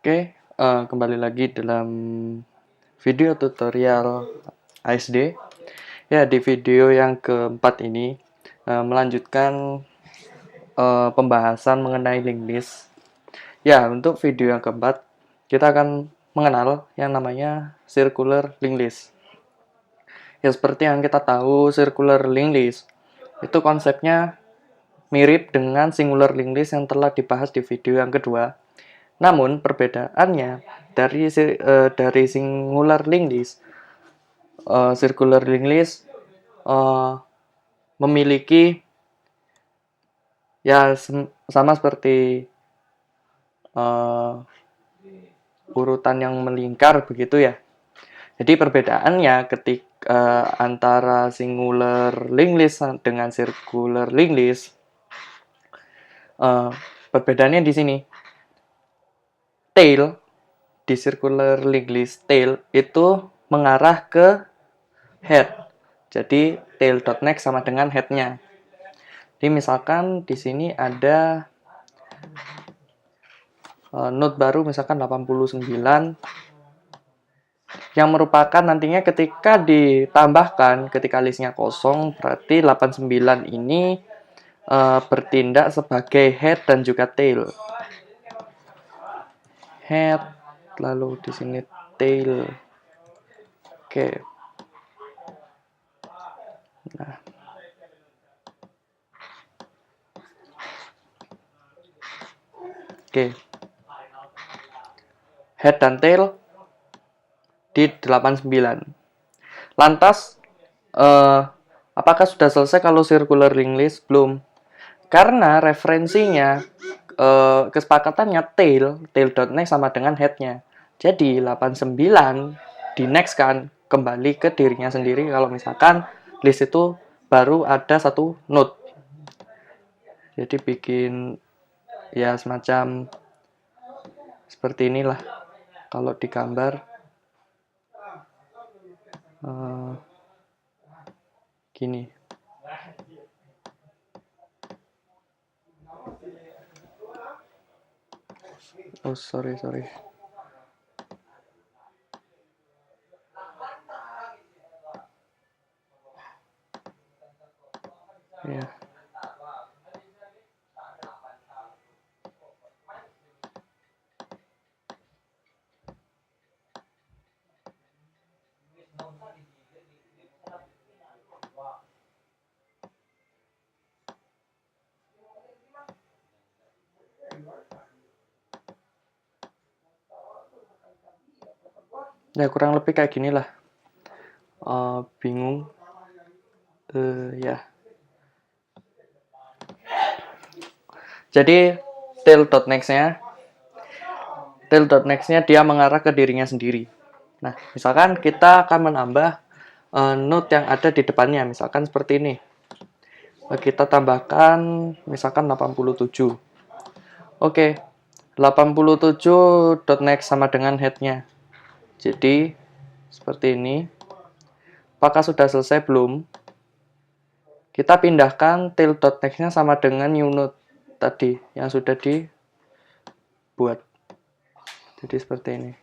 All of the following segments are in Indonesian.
Kembali lagi dalam video tutorial ASD. Ya, di video yang keempat ini melanjutkan pembahasan mengenai linked list. Ya, untuk video yang keempat kita akan mengenal yang namanya circular linked list. Ya, seperti yang kita tahu, circular linked list itu konsepnya mirip dengan singular linked list yang telah dibahas di video yang kedua. Namun perbedaannya dari singular linked list, circular linked list memiliki ya sama seperti urutan yang melingkar begitu ya. Jadi perbedaannya ketika antara singular linked list dengan circular linked list, perbedaannya di sini. Tail di circular linked list, tail itu mengarah ke head. Jadi tail.next sama dengan headnya. Jadi misalkan di sini ada node baru misalkan 89 yang merupakan nantinya ketika ditambahkan ketika listnya kosong, berarti 89 ini bertindak sebagai head dan juga tail. Head, lalu di sini tail. Oke. Nah. Oke. Head dan tail di 89. Lantas apakah sudah selesai kalau circular linked list? Belum. Karena referensinya kesepakatannya tail.next sama dengan headnya. Jadi 89 di next kan kembali ke dirinya sendiri kalau misalkan list itu baru ada satu node. Jadi bikin ya semacam seperti inilah kalau digambar gini. Oh sorry. Ya. Ya kurang lebih kayak gini lah. Bingung. Ya. Jadi tail.next-nya dia mengarah ke dirinya sendiri. Nah, misalkan kita akan menambah node yang ada di depannya, misalkan seperti ini. Kita tambahkan misalkan 87. Oke. 87.next sama dengan headnya. Jadi seperti ini. Apakah sudah selesai? Belum. Kita pindahkan tail.next-nya sama dengan new node tadi yang sudah dibuat. Jadi seperti ini.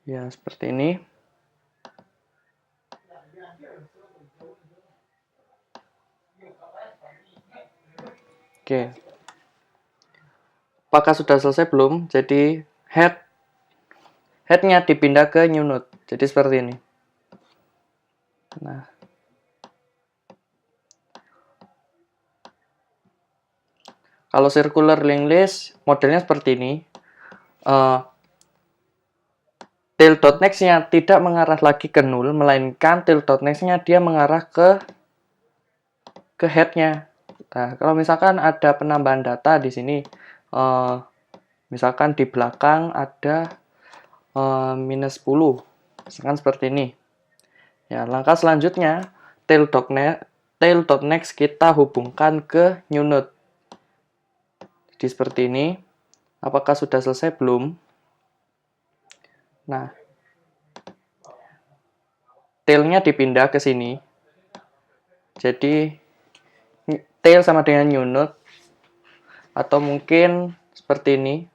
Ya seperti ini. Oke. Apakah sudah selesai? Belum. Jadi headnya dipindah ke new node. Jadi seperti ini. Nah. Kalau circular linked list modelnya seperti ini. Tail.next-nya tidak mengarah lagi ke null, melainkan tail.next-nya dia mengarah ke head-nya. Nah, kalau misalkan ada penambahan data di sini, misalkan di belakang ada minus 10, misalkan seperti ini. Ya, langkah selanjutnya tail.next kita hubungkan ke new node. Jadi seperti ini. Apakah sudah selesai? Belum. Nah, tailnya dipindah ke sini. Jadi tail sama dengan new node, atau mungkin seperti ini.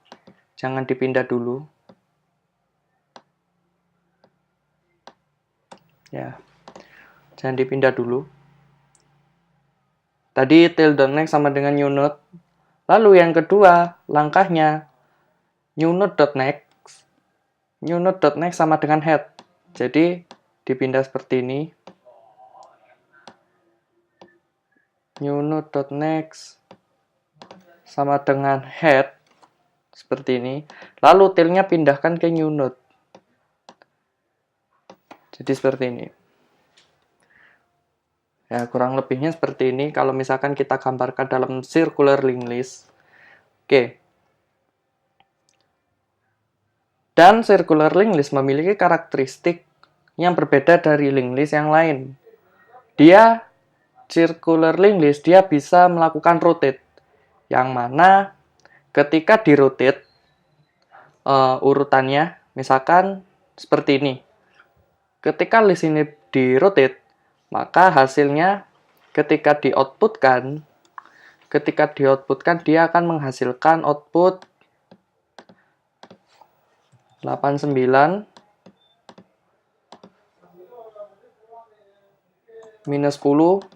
Jangan dipindah dulu. Ya, jangan dipindah dulu. Tadi tail.next sama dengan new node. Lalu yang kedua, langkahnya new node.next. New node.next sama dengan head. Jadi dipindah seperti ini. New node.next sama dengan head seperti ini. Lalu tailnya pindahkan ke new node. Jadi seperti ini. Ya, kurang lebihnya seperti ini kalau misalkan kita gambarkan dalam circular linked list. Oke. Dan circular linked list memiliki karakteristik yang berbeda dari linked list yang lain. Circular linked list dia bisa melakukan rotate. Yang mana ketika di rotate urutannya misalkan seperti ini. Ketika list ini di-rotate, maka hasilnya ketika di-outputkan dia akan menghasilkan output 89 minus 10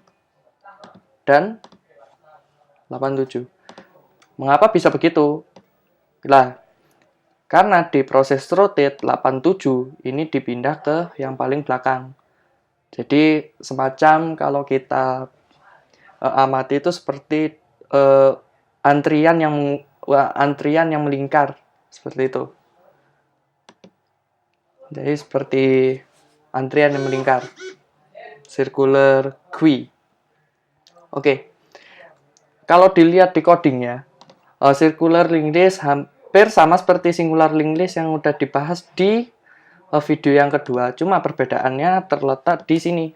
dan 87. Mengapa bisa begitu? Lah, karena di proses rotate 87 ini dipindah ke yang paling belakang. Jadi semacam kalau kita amati itu seperti antrian yang melingkar seperti itu. Jadi seperti antrian yang melingkar. Circular queue. Oke. Kalau dilihat di codingnya, circular linked list hampir sama seperti singular linked list yang udah dibahas di video yang kedua. Cuma perbedaannya terletak di sini.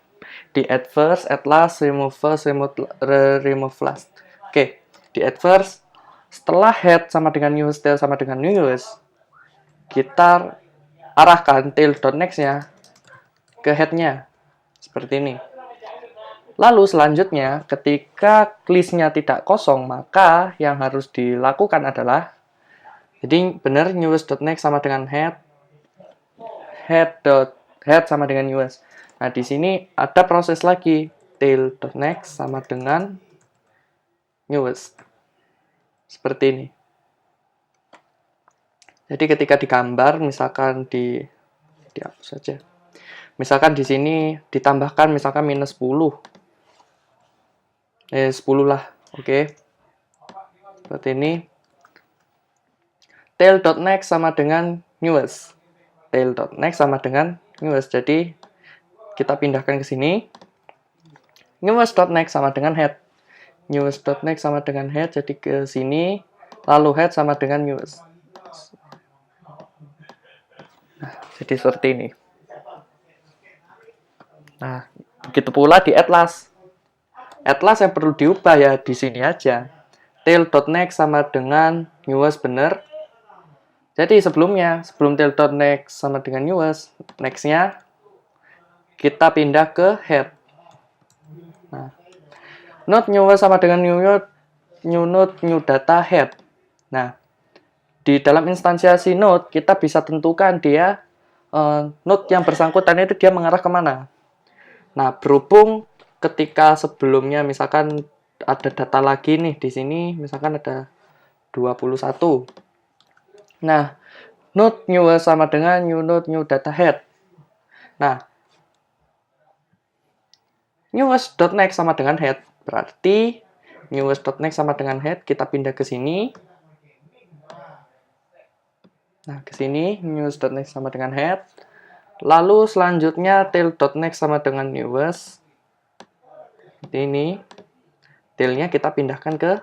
Di add first, add last, remove first, remove last. Oke. Di add first, setelah head sama dengan newest, tail sama dengan newest, kita arahkan tail.next-nya ke head-nya. Seperti ini. Lalu selanjutnya, ketika list-nya tidak kosong, maka yang harus dilakukan adalah, jadi benar newest.next sama dengan head sama dengan newest. Nah, di sini ada proses lagi, tail.next sama dengan newest. Seperti ini. Jadi ketika digambar, misalkan dihapus saja. Misalkan di sini ditambahkan misalkan minus 10. 10 lah, oke. Seperti ini. Tail.next sama dengan newest. Tail.next sama dengan newest. Jadi kita pindahkan ke sini. Newest.next sama dengan head. Newest.next sama dengan head, jadi ke sini. Lalu head sama dengan newest. Nah, jadi seperti ini. Nah, begitu pula di atlas. Atlas yang perlu diubah ya di sini aja. Tail.next sama dengan newest benar. Jadi sebelum tail.next sama dengan newest, next-nya kita pindah ke head. Nah, node newest sama dengan new node new data head. Nah, di dalam instansiasi node kita bisa tentukan dia node yang bersangkutan itu dia mengarah kemana. Nah, berhubung ketika sebelumnya misalkan ada data lagi nih di sini, misalkan ada 21. Nah, node newest sama dengan new node new data head. Nah, newest.next sama dengan head. Berarti newest.next sama dengan head, kita pindah ke sini. Nah, ke sini newest.next sama dengan head. Lalu selanjutnya tail.next sama dengan newest. Seperti ini. Tailnya kita pindahkan ke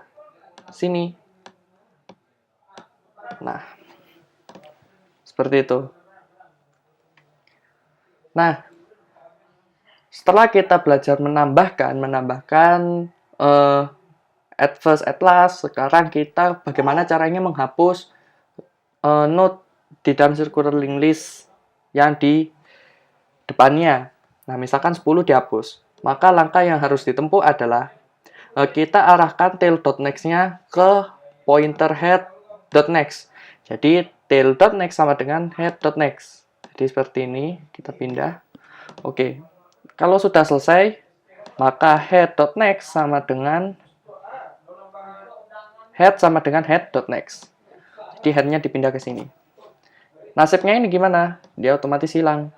sini. Nah, seperti itu. Nah, setelah kita belajar menambahkan add first, add last, sekarang kita bagaimana caranya menghapus node di dalam circular linked list yang di depannya. Nah, misalkan 10 dihapus. Maka langkah yang harus ditempuh adalah kita arahkan tail.next-nya ke pointer head.next. Jadi tail.next sama dengan head.next. Jadi seperti ini, kita pindah. Oke. Kalau sudah selesai, maka head.next sama dengan head.next. Jadi head-nya dipindah ke sini. Nasibnya ini gimana? Dia otomatis hilang.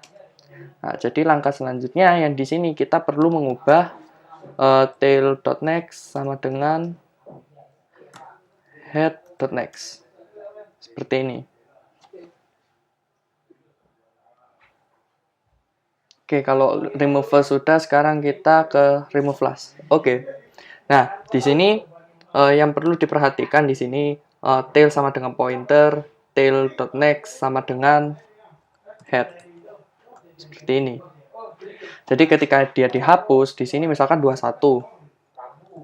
Nah, jadi langkah selanjutnya yang di sini kita perlu mengubah tail.next sama dengan head.next. Seperti ini. Oke, kalau remove first sudah, sekarang kita ke remove last. Oke. Nah, di sini yang perlu diperhatikan di sini tail sama dengan pointer, tail.next sama dengan head. Seperti ini. Jadi ketika dia dihapus, di sini misalkan 21.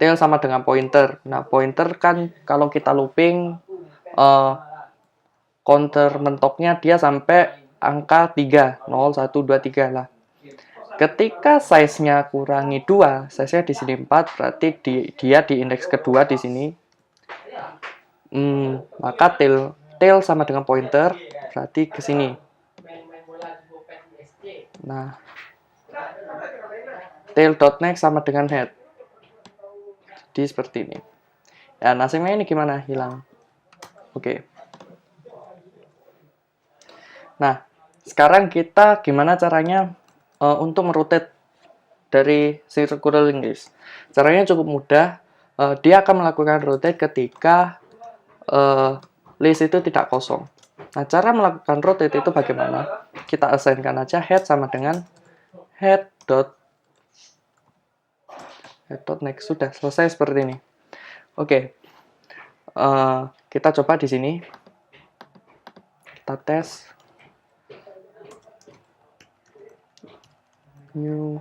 Tail sama dengan pointer. Nah, pointer kan kalau kita looping counter mentoknya dia sampai angka 3, 0, 1, 2, 3 lah. Ketika size-nya kurangi 2, size-nya di sini 4, berarti dia di indeks kedua di sini. Maka tail sama dengan pointer, berarti ke sini. Nah, tail.next sama dengan head. Jadi seperti ini. Ya, nasibnya ini gimana? Hilang. Oke. Nah, sekarang kita gimana caranya untuk merotate dari circular linked list. Caranya cukup mudah. Dia akan melakukan rotate ketika list itu tidak kosong. Nah, cara melakukan rotate itu bagaimana? Kita assignkan aja head sama dengan head.next. Sudah selesai seperti ini. Oke. Kita coba di sini. Kita tes. New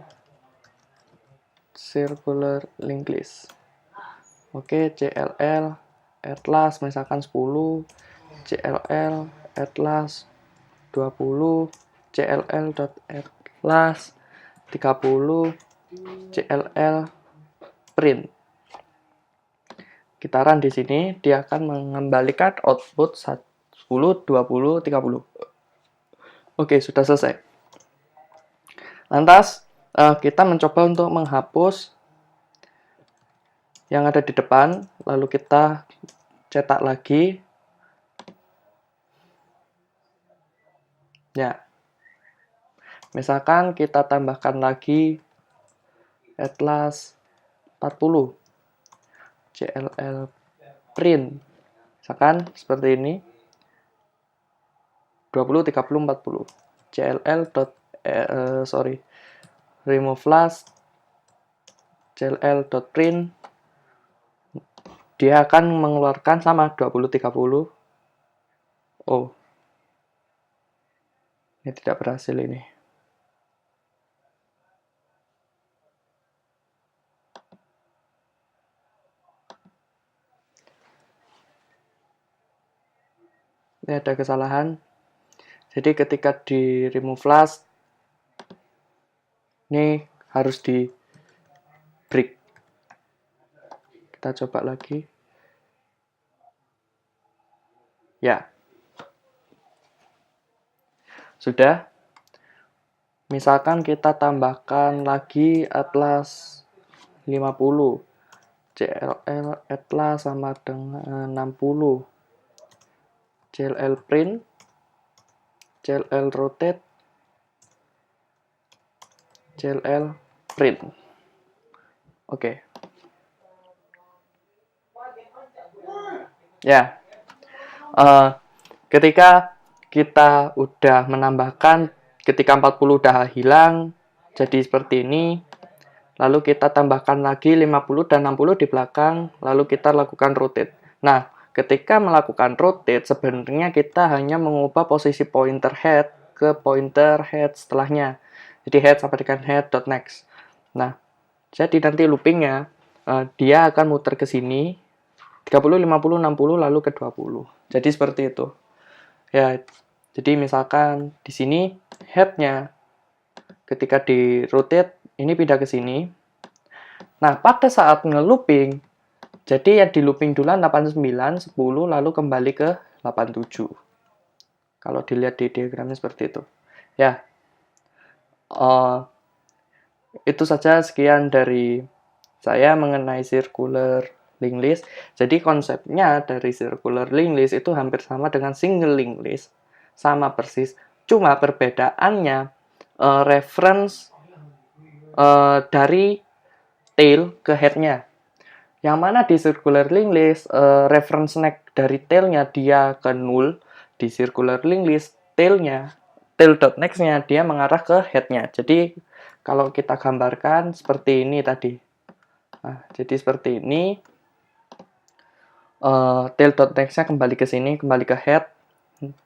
circular linked list. Oke, CLL atlas misalkan 10, CLL atlas 20, CLL.atlas 30, CLL print. Kita run di sini, dia akan mengembalikan output 10, 20, 30. Oke, sudah selesai. Lantas, kita mencoba untuk menghapus yang ada di depan, lalu kita cetak lagi. Ya. Misalkan kita tambahkan lagi atlas 40. CLL print. Misalkan seperti ini. 20, 30, 40. remove last CLL.print, dia akan mengeluarkan sama 20, 30. Oh, ini tidak berhasil ini. Ini ada kesalahan. Jadi ketika di remove last, ini harus di break. Kita coba lagi. Ya. Sudah. Misalkan kita tambahkan lagi atlas 50. CLL atlas sama dengan 60. CLL print, CLL rotate, CLL print. Oke. Ya. Ketika kita udah menambahkan, ketika 40 udah hilang, jadi seperti ini. Lalu kita tambahkan lagi 50 dan 60 di belakang, lalu kita lakukan rotate. Nah, ketika melakukan rotate, sebenarnya kita hanya mengubah posisi pointer head ke pointer head setelahnya. Jadi head sama dengan head.next. Nah, jadi nanti loopingnya, dia akan muter ke sini, 30, 50, 60, lalu ke 20. Jadi seperti itu. Ya, jadi misalkan di sini head-nya Ketika di rotate, ini pindah ke sini. Nah, pada saat nge-looping, jadi ya di looping dulu 89, 10, lalu kembali ke 87. Kalau dilihat di diagramnya seperti itu. Ya, itu saja sekian dari saya mengenai circular linked list. Jadi konsepnya dari circular linked list itu hampir sama dengan single linked list. Sama persis. Cuma perbedaannya reference dari tail ke head-nya. Yang mana di circular linked list reference neck dari tail-nya dia ke null. Di circular linked list tail-nya, tail.next-nya dia mengarah ke head-nya. Jadi kalau kita gambarkan seperti ini tadi. Nah, jadi seperti ini. Tail.next-nya kembali ke sini, kembali ke head.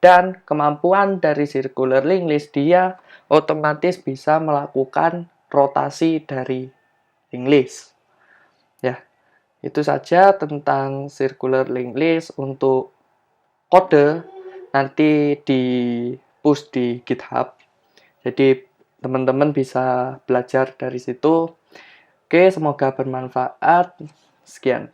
Dan kemampuan dari circular linked list dia otomatis bisa melakukan rotasi dari linked list. Ya, itu saja tentang circular linked list untuk kode. Nanti di push di GitHub. Jadi teman-teman bisa belajar dari situ. Oke, semoga bermanfaat. Sekian.